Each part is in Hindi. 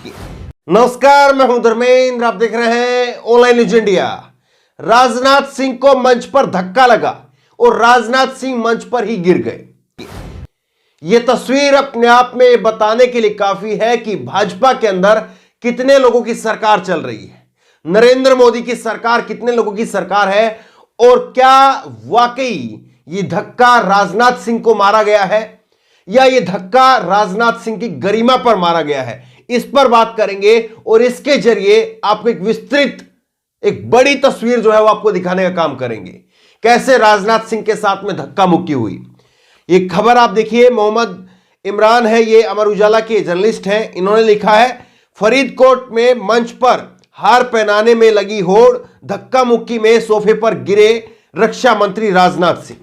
नमस्कार, मैं हूं धर्मेंद्र। आप देख रहे हैं online news India. Rajnath Singh को मंच पर धक्का लगा और राजनाथ सिंह मंच पर ही गिर गए। यह तस्वीर अपने आप में बताने के लिए काफी है कि भाजपा के अंदर कितने लोगों की सरकार चल रही है। नरेंद्र मोदी की सरकार कितने लोगों की सरकार है और क्या वाकई ये धक्का राजनाथ सिंह को मारा गया है या ये धक्का राजनाथ सिंह की गरिमा पर मारा गया है, इस पर बात करेंगे और इसके जरिए आपको एक विस्तृत, एक बड़ी तस्वीर जो है वो आपको दिखाने का काम करेंगे। कैसे राजनाथ सिंह के साथ में धक्का मुक्की हुई। ये खबर आप देखिए, मोहम्मद इमरान है, ये अमर उजाला के जर्नलिस्ट हैं। इन्होंने लिखा है, फरीदकोट में मंच पर हार पहनाने में लगी होड़, धक्का मुक्की में सोफे पर गिरे रक्षा मंत्री राजनाथ सिंह।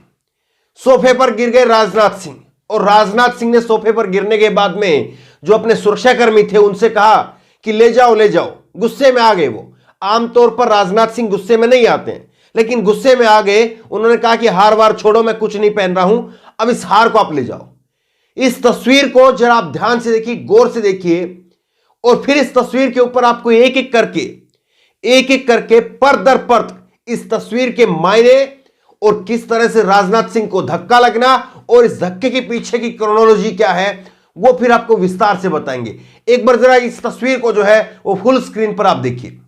सोफे पर गिर गए राजनाथ सिंह और राजनाथ सिंह ने सोफे पर गिरने के बाद में जो अपने सुरक्षाकर्मी थे उनसे कहा कि ले जाओ ले जाओ। गुस्से में आ गए वो। आमतौर पर राजनाथ सिंह गुस्से में नहीं आते हैं, लेकिन गुस्से में आ गए। उन्होंने कहा कि हार वार छोड़ो, मैं कुछ नहीं पहन रहा हूं, अब इस हार को आप ले जाओ। इस तस्वीर को जरा आप ध्यान से देखिए, गौर से देखिए और फिर इस तस्वीर के ऊपर आपको एक एक करके पर दर पर इस तस्वीर के मायने और किस तरह से राजनाथ सिंह को धक्का लगना और इस धक्के के पीछे की क्रोनोलॉजी क्या है वो फिर आपको विस्तार से बताएंगे। एक बार जरा इस तस्वीर को जो है वो फुल स्क्रीन पर आप देखिए।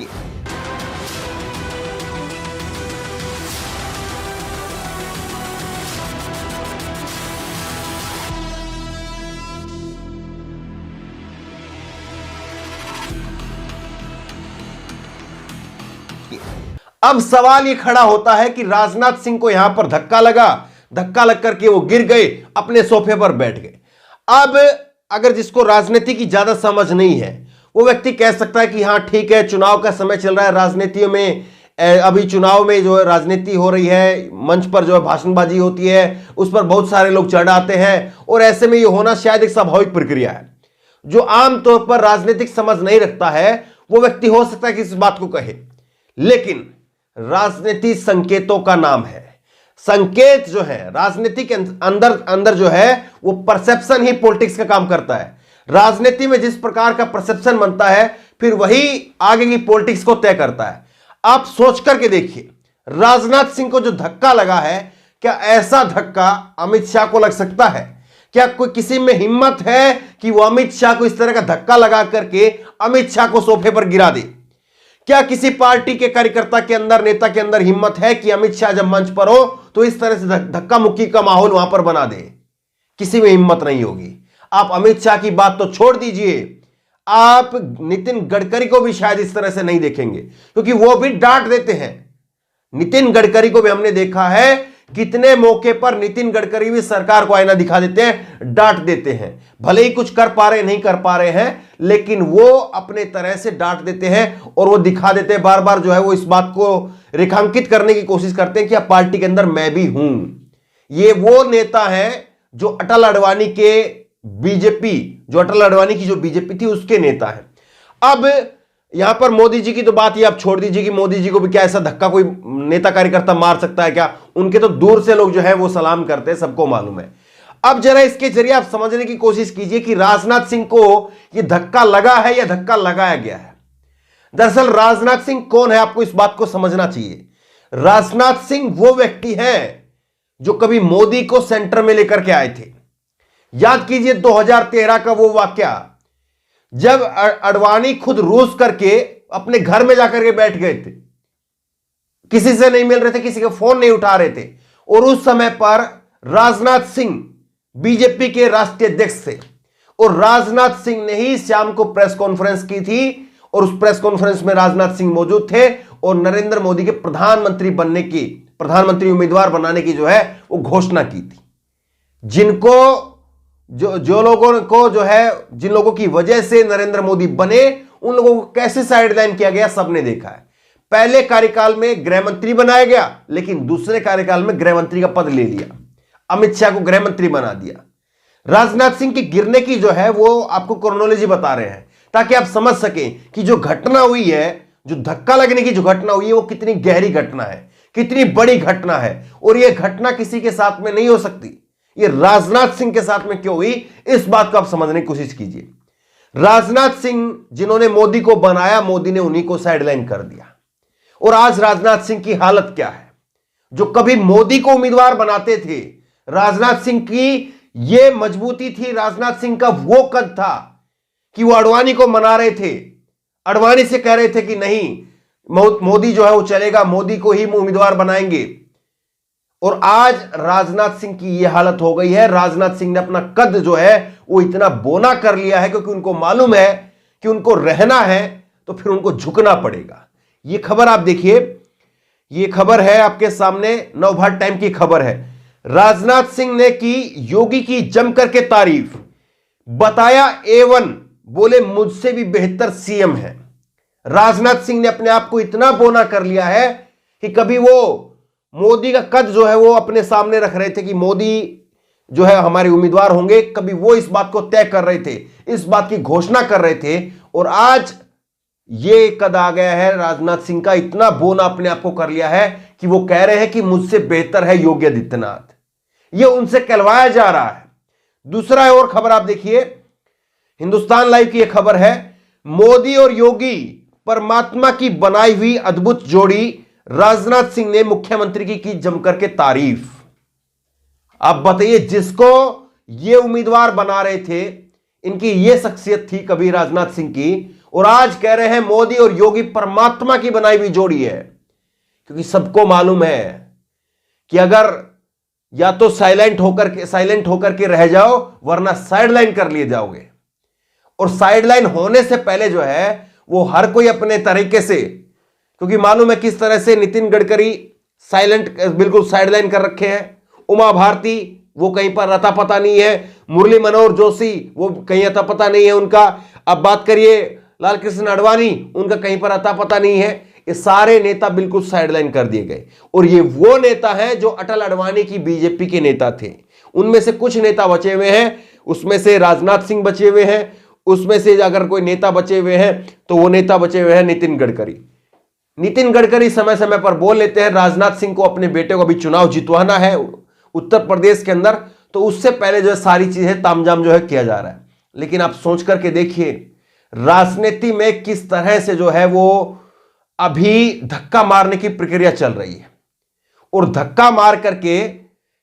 अब सवाल ये खड़ा होता है कि राजनाथ सिंह को यहां पर धक्का लगा, धक्का लग करके वो गिर गए, अपने सोफे पर बैठ गए। अब अगर जिसको राजनीति की ज्यादा समझ नहीं है वो व्यक्ति कह सकता है कि हाँ ठीक है, चुनाव का समय चल रहा है, राजनीतियों में अभी चुनाव में जो है राजनीति हो रही है, मंच पर जो है भाषणबाजी होती है, उस पर बहुत सारे लोग चढ़ आते हैं और ऐसे में ये होना शायद एक स्वाभाविक प्रक्रिया है। जो आमतौर पर राजनीतिक समझ नहीं रखता है वो व्यक्ति हो सकता है कि इस बात को कहे, लेकिन राजनीति संकेतों का नाम है। संकेत जो है राजनीति के अंदर जो है वो परसेप्शन ही पॉलिटिक्स का काम करता है। राजनीति में जिस प्रकार का परसेप्शन बनता है फिर वही आगे की पॉलिटिक्स को तय करता है। आप सोच करके देखिए, राजनाथ सिंह को जो धक्का लगा है, क्या ऐसा धक्का अमित शाह को लग सकता है? क्या कोई किसी में हिम्मत है कि वो अमित शाह को इस तरह का धक्का लगा करके अमित शाह को सोफे पर गिरा दे? क्या किसी पार्टी के कार्यकर्ता के अंदर, नेता के अंदर हिम्मत है कि अमित शाह जब मंच पर हो तो इस तरह से धक्का मुक्की का माहौल वहां पर बना दे? किसी में हिम्मत नहीं होगी। आप अमित शाह की बात तो छोड़ दीजिए, आप नितिन गडकरी को भी शायद इस तरह से नहीं देखेंगे, क्योंकि वो भी डांट देते हैं। नितिन गडकरी को भी हमने देखा है, कितने मौके पर नितिन गडकरी भी सरकार को आईना दिखा देते हैं, डांट देते हैं। भले ही कुछ कर पा रहे नहीं कर पा रहे हैं, लेकिन वो अपने तरह से डांट देते हैं और वो दिखा देते हैं, बार बार जो है वो इस बात को रेखांकित करने की कोशिश करते हैं कि अब पार्टी के अंदर मैं भी हूं। ये वो नेता है जो अटल अडवाणी के बीजेपी, जो अटल अडवाणी की जो बीजेपी थी उसके नेता है। अब यहां पर मोदी जी की तो बात ही आप छोड़ दीजिए कि मोदी जी को भी क्या ऐसा धक्का कोई नेता कार्यकर्ता मार सकता है क्या? उनके तो दूर से लोग जो है वो सलाम करते हैं, सबको मालूम है। अब जरा इसके जरिए आप समझने की कोशिश कीजिए कि राजनाथ सिंह को यह धक्का लगा है या धक्का लगाया गया है। दरअसल राजनाथ सिंह कौन है, आपको इस बात को समझना चाहिए। राजनाथ सिंह वो व्यक्ति है जो कभी मोदी को सेंटर में लेकर के आए थे। याद कीजिए 2013 का वो वाकया, जब अडवाणी खुद रूस करके अपने घर में जाकर के बैठ गए थे, किसी से नहीं मिल रहे थे, किसी का फोन नहीं उठा रहे थे, और उस समय पर राजनाथ सिंह बीजेपी के राष्ट्रीय अध्यक्ष थे और राजनाथ सिंह ने ही शाम को प्रेस कॉन्फ्रेंस की थी और उस प्रेस कॉन्फ्रेंस में राजनाथ सिंह मौजूद थे और नरेंद्र मोदी के प्रधानमंत्री उम्मीदवार बनाने की जो है वो घोषणा की थी। जो लोगों को जो है, जिन लोगों की वजह से नरेंद्र मोदी बने, उन लोगों को कैसे साइडलाइन किया गया सबने देखा है। पहले कार्यकाल में गृह मंत्री बनाया गया, लेकिन दूसरे कार्यकाल में गृह मंत्री का पद ले लिया, अमित शाह को गृह मंत्री बना दिया। राजनाथ सिंह के गिरने की जो है वो आपको क्रोनोलॉजी बता रहे हैं ताकि आप समझ सकें कि जो घटना हुई है, जो धक्का लगने की जो घटना हुई है वो कितनी गहरी घटना है, कितनी बड़ी घटना है। और यह घटना किसी के साथ में नहीं हो सकती, ये राजनाथ सिंह के साथ में क्यों हुई, इस बात को आप समझने की कोशिश कीजिए। राजनाथ सिंह जिन्होंने मोदी को बनाया, मोदी ने उन्हीं को साइडलाइन कर दिया। और आज राजनाथ सिंह की हालत क्या है? जो कभी मोदी को उम्मीदवार बनाते थे, राजनाथ सिंह की यह मजबूती थी, राजनाथ सिंह का वो कद था कि वो अडवाणी को मना रहे थे, अडवाणी से कह रहे थे कि नहीं मोदी जो है वो चलेगा, मोदी को ही उम्मीदवार बनाएंगे। और आज राजनाथ सिंह की यह हालत हो गई है। राजनाथ सिंह ने अपना कद जो है वो इतना बोना कर लिया है, क्योंकि उनको मालूम है कि उनको रहना है तो फिर उनको झुकना पड़ेगा। यह खबर आप देखिए, यह खबर है आपके सामने, नवभारत टाइम की खबर है। राजनाथ सिंह ने की योगी की जम करके तारीफ, बताया A1, बोले मुझसे भी बेहतर सीएम है। राजनाथ सिंह ने अपने आप को इतना बोना कर लिया है कि कभी वो मोदी का कद जो है वो अपने सामने रख रहे थे कि मोदी जो है हमारे उम्मीदवार होंगे, कभी वो इस बात को तय कर रहे थे, इस बात की घोषणा कर रहे थे। और आज ये कद आ गया है राजनाथ सिंह का, इतना बोना अपने आप को कर लिया है कि वो कह रहे हैं कि मुझसे बेहतर है योगी आदित्यनाथ। ये उनसे कहलवाया जा रहा है। दूसरा और खबर आप देखिए, हिंदुस्तान लाइव की यह खबर है, मोदी और योगी परमात्मा की बनाई हुई अद्भुत जोड़ी, राजनाथ सिंह ने मुख्यमंत्री की जमकर के तारीफ। आप बताइए, जिसको ये उम्मीदवार बना रहे थे, इनकी ये शख्सियत थी कभी राजनाथ सिंह की, और आज कह रहे हैं मोदी और योगी परमात्मा की बनाई हुई जोड़ी है। क्योंकि सबको मालूम है कि अगर या तो साइलेंट होकर के रह जाओ, वरना साइडलाइन कर लिए जाओगे। और साइडलाइन होने से पहले जो है वो हर कोई अपने तरीके से, क्योंकि मालूम है किस तरह से नितिन गडकरी बिल्कुल साइडलाइन कर रखे हैं, उमा भारती वो कहीं पर अता पता नहीं है, मुरली मनोहर जोशी वो कहीं अता पता नहीं है उनका। अब बात करिए लाल कृष्ण आडवाणी, उनका कहीं पर अता पता नहीं है। ये सारे नेता बिल्कुल साइडलाइन कर दिए गए। और ये वो नेता हैं जो अटल आडवाणी की बीजेपी के नेता थे। उनमें से कुछ नेता बचे हुए हैं, उसमें से राजनाथ सिंह बचे हुए हैं, उसमें से अगर कोई नेता बचे हुए हैं तो वो नेता बचे हुए हैं नितिन गडकरी। नितिन गडकरी समय समय पर बोल लेते हैं राजनाथ सिंह को अपने बेटे को अभी चुनाव जितवाना है उत्तर प्रदेश के अंदर, तो उससे पहले जो है सारी चीजें तामझाम जो है किया जा रहा है। लेकिन आप सोच करके देखिए राजनीति में किस तरह से जो है वो अभी धक्का मारने की प्रक्रिया चल रही है, और धक्का मार करके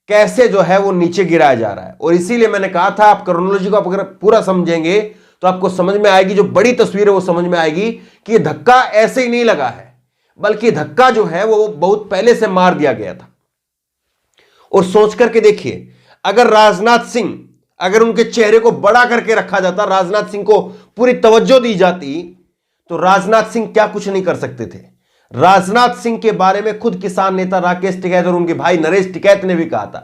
कैसे जो है वो नीचे गिराया जा रहा है। और इसीलिए मैंने कहा था, आप क्रोनोलॉजी को अगर पूरा समझेंगे तो आपको समझ में आएगी, जो बड़ी तस्वीर है वो समझ में आएगी कि धक्का ऐसे ही नहीं लगा है, बल्कि धक्का जो है वो बहुत पहले से मार दिया गया था। और सोच करके देखिए, अगर राजनाथ सिंह, अगर उनके चेहरे को बड़ा करके रखा जाता, राजनाथ सिंह को पूरी तवज्जो दी जाती, तो राजनाथ सिंह क्या कुछ नहीं कर सकते थे। राजनाथ सिंह के बारे में खुद किसान नेता राकेश टिकैत और उनके भाई नरेश टिकैत ने भी कहा था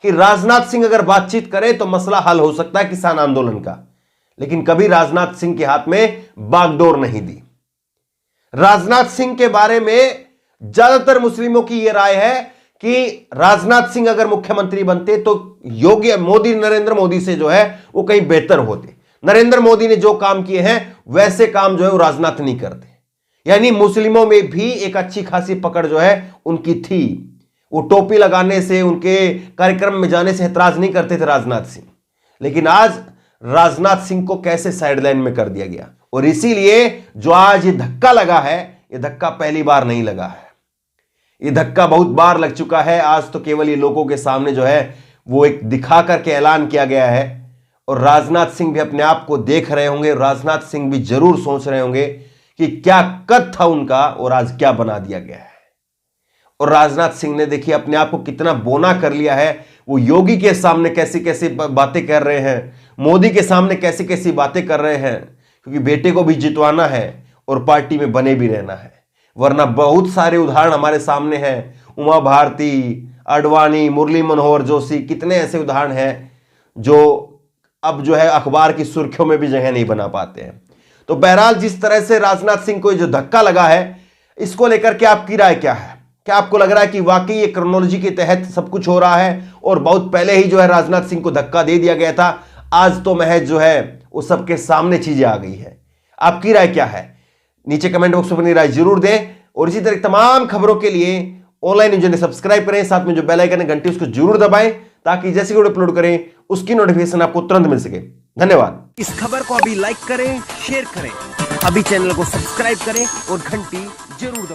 कि राजनाथ सिंह अगर बातचीत करे तो मसला हल हो सकता है किसान आंदोलन का। लेकिन कभी राजनाथ सिंह के हाथ में बागडोर नहीं दी। राजनाथ सिंह के बारे में ज्यादातर मुस्लिमों की यह राय है कि राजनाथ सिंह अगर मुख्यमंत्री बनते तो नरेंद्र मोदी से जो है वो कहीं बेहतर होते। नरेंद्र मोदी ने जो काम किए हैं वैसे काम जो है वो राजनाथ नहीं करते। यानी मुस्लिमों में भी एक अच्छी खासी पकड़ जो है उनकी थी। वो टोपी लगाने से, उनके कार्यक्रम में जाने से एतराज नहीं करते थे राजनाथ सिंह। लेकिन आज राजनाथ सिंह को कैसे साइडलाइन में कर दिया गया। और इसीलिए जो आज ये धक्का लगा है, ये धक्का पहली बार नहीं लगा है, ये धक्का बहुत बार लग चुका है। आज तो केवल ये लोगों के सामने जो है वो एक दिखा करके ऐलान किया गया है। और राजनाथ सिंह भी अपने आप को देख रहे होंगे, राजनाथ सिंह भी जरूर सोच रहे होंगे कि क्या कद था उनका और आज क्या बना दिया गया है। और राजनाथ सिंह ने देखिए अपने आप को कितना बोना कर लिया है। वो योगी के सामने कैसी कैसी बातें कर रहे हैं, मोदी के सामने कैसी कैसी बातें कर रहे हैं, क्योंकि बेटे को भी जितवाना है और पार्टी में बने भी रहना है। वरना बहुत सारे उदाहरण हमारे सामने हैं, उमा भारती, आडवाणी, मुरली मनोहर जोशी, कितने ऐसे उदाहरण हैं जो अब जो है अखबार की सुर्खियों में भी जगह नहीं बना पाते हैं। तो बहरहाल जिस तरह से राजनाथ सिंह को जो धक्का लगा है, इसको लेकर के आपकी राय क्या है? क्या आपको लग रहा है कि वाकई ये क्रोनोलॉजी के तहत सब कुछ हो रहा है और बहुत पहले ही जो है राजनाथ सिंह को धक्का दे दिया गया था, आज तो महज जो है वो सबके सामने चीजें आ गई है? आपकी राय क्या है? नीचे कमेंट बॉक्स में अपनी राय जरूर दें। और इसी तरह तमाम खबरों के लिए ऑनलाइन न्यूज़ ने सब्सक्राइब करें, साथ में जो बेल आइकन है घंटी उसको जरूर दबाएं, ताकि जैसे वीडियो अपलोड करें उसकी नोटिफिकेशन आपको तुरंत मिल सके। धन्यवाद। इस खबर को अभी लाइक करें, शेयर करें, अभी चैनल को सब्सक्राइब करें और घंटी जरूर दबाएं।